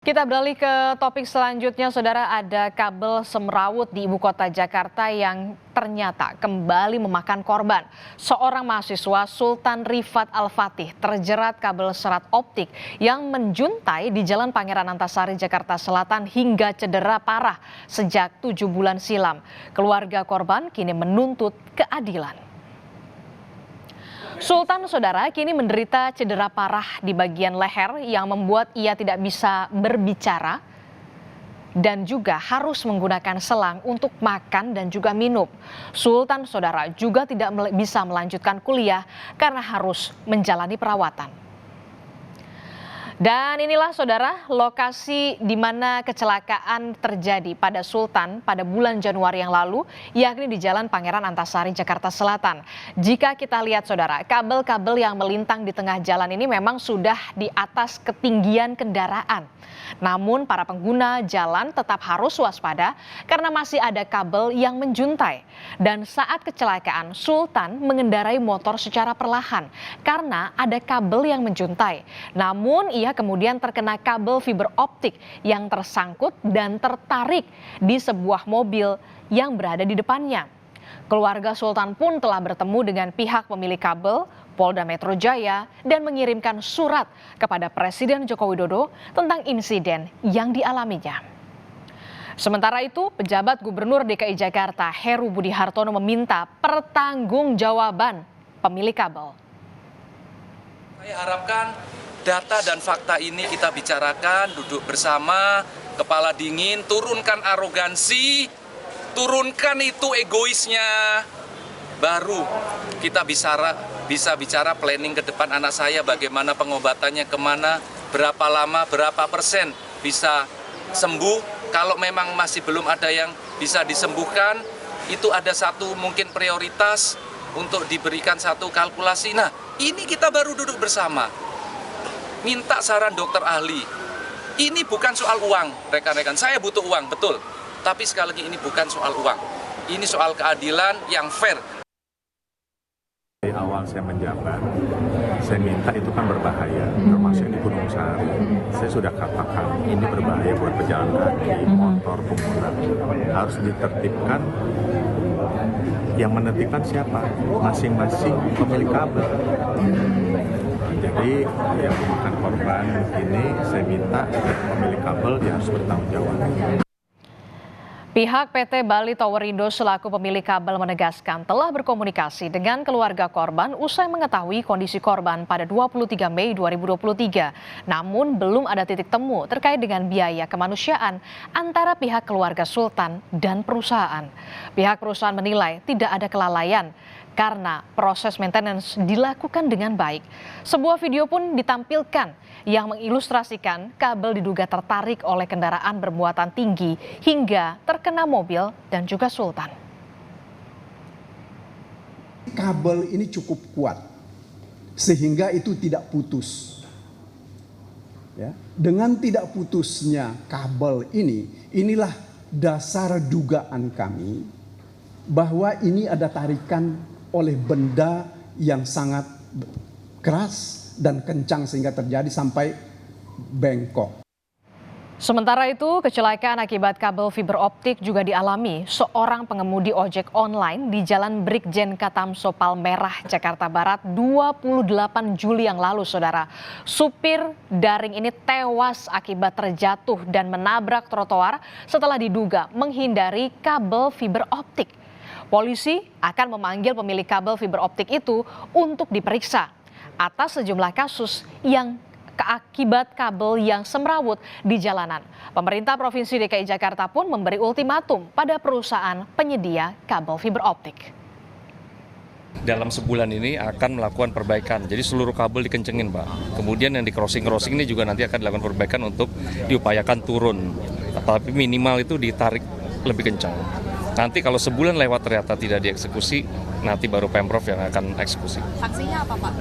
Kita beralih ke topik selanjutnya, Saudara. Ada kabel semrawut di ibu kota Jakarta yang ternyata kembali memakan korban. Seorang mahasiswa Sultan Rifat Al-Fatih terjerat kabel serat optik yang menjuntai di Jalan Pangeran Antasari, Jakarta Selatan hingga cedera parah sejak 7 bulan silam. Keluarga korban kini menuntut keadilan. Sultan, Saudara, kini menderita cedera parah di bagian leher yang membuat ia tidak bisa berbicara dan juga harus menggunakan selang untuk makan dan juga minum. Sultan, Saudara, juga tidak bisa melanjutkan kuliah karena harus menjalani perawatan. Dan inilah, Saudara, lokasi di mana kecelakaan terjadi pada Sultan pada bulan Januari yang lalu, yakni di Jalan Pangeran Antasari, Jakarta Selatan. Jika kita lihat, Saudara, kabel-kabel yang melintang di tengah jalan ini memang sudah di atas ketinggian kendaraan. Namun para pengguna jalan tetap harus waspada karena masih ada kabel yang menjuntai. Dan saat kecelakaan, Sultan mengendarai motor secara perlahan karena ada kabel yang menjuntai. Namun ia kemudian terkena kabel fiber optik yang tersangkut dan tertarik di sebuah mobil yang berada di depannya. Keluarga Sultan pun telah bertemu dengan pihak pemilik kabel, Polda Metro Jaya, dan mengirimkan surat kepada Presiden Joko Widodo tentang insiden yang dialaminya. Sementara itu, pejabat Gubernur DKI Jakarta Heru Budi Hartono meminta pertanggungjawaban pemilik kabel. Saya harapkan data dan fakta ini kita bicarakan, duduk bersama, kepala dingin, turunkan arogansi, turunkan itu egoisnya, baru kita bisa bicara planning ke depan anak saya, bagaimana pengobatannya, kemana, berapa lama, berapa persen bisa sembuh. Kalau memang masih belum ada yang bisa disembuhkan, itu ada satu mungkin prioritas untuk diberikan satu kalkulasi. Nah, ini kita baru duduk bersama. Minta saran dokter ahli. Ini bukan soal uang, rekan-rekan. Saya butuh uang, betul. Tapi sekali lagi ini bukan soal uang. Ini soal keadilan yang fair. Dari awal saya menjabat, saya minta itu kan berbahaya, termasuk di Gunung Sahari. Saya sudah katakan ini berbahaya buat pejalan kaki, motor, pengguna. Harus ditertibkan. Yang menentukan siapa? Masing-masing pemilik kabel. Jadi yang memakan korban ini saya minta pemilik kabel dia harus bertanggung jawab. Pihak PT Bali Tower Indo selaku pemilik kabel menegaskan telah berkomunikasi dengan keluarga korban usai mengetahui kondisi korban pada 23 Mei 2023. Namun belum ada titik temu terkait dengan biaya kemanusiaan antara pihak keluarga Sultan dan perusahaan. Pihak perusahaan menilai tidak ada kelalaian karena proses maintenance dilakukan dengan baik. Sebuah video pun ditampilkan yang mengilustrasikan kabel diduga tertarik oleh kendaraan bermuatan tinggi hingga terkena mobil dan juga Sultan. Kabel ini cukup kuat sehingga itu tidak putus. Ya, dengan tidak putusnya kabel ini, inilah dasar dugaan kami bahwa ini ada tarikan oleh benda yang sangat keras dan kencang sehingga terjadi sampai bengkok. Sementara itu, kecelakaan akibat kabel fiber optik juga dialami seorang pengemudi ojek online di Jalan Brigjen Katamso Palmerah, Jakarta Barat 28 Juli yang lalu, Saudara. Supir daring ini tewas akibat terjatuh dan menabrak trotoar setelah diduga menghindari kabel fiber optik. Polisi akan memanggil pemilik kabel fiber optik itu untuk diperiksa atas sejumlah kasus yang akibat kabel yang semrawut di jalanan. Pemerintah Provinsi DKI Jakarta pun memberi ultimatum pada perusahaan penyedia kabel fiber optik. Dalam sebulan ini akan melakukan perbaikan, jadi seluruh kabel dikencengin, Pak. Kemudian yang di crossing ini juga nanti akan dilakukan perbaikan untuk diupayakan turun, tapi minimal itu ditarik lebih kencang. Nanti kalau sebulan lewat ternyata tidak dieksekusi, nanti baru Pemprov yang akan eksekusi. Sanksinya apa, Pak?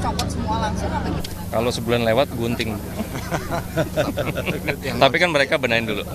Copot semua langsung apa gimana? Kalau sebulan lewat gunting. Tapi kan mereka benahin dulu.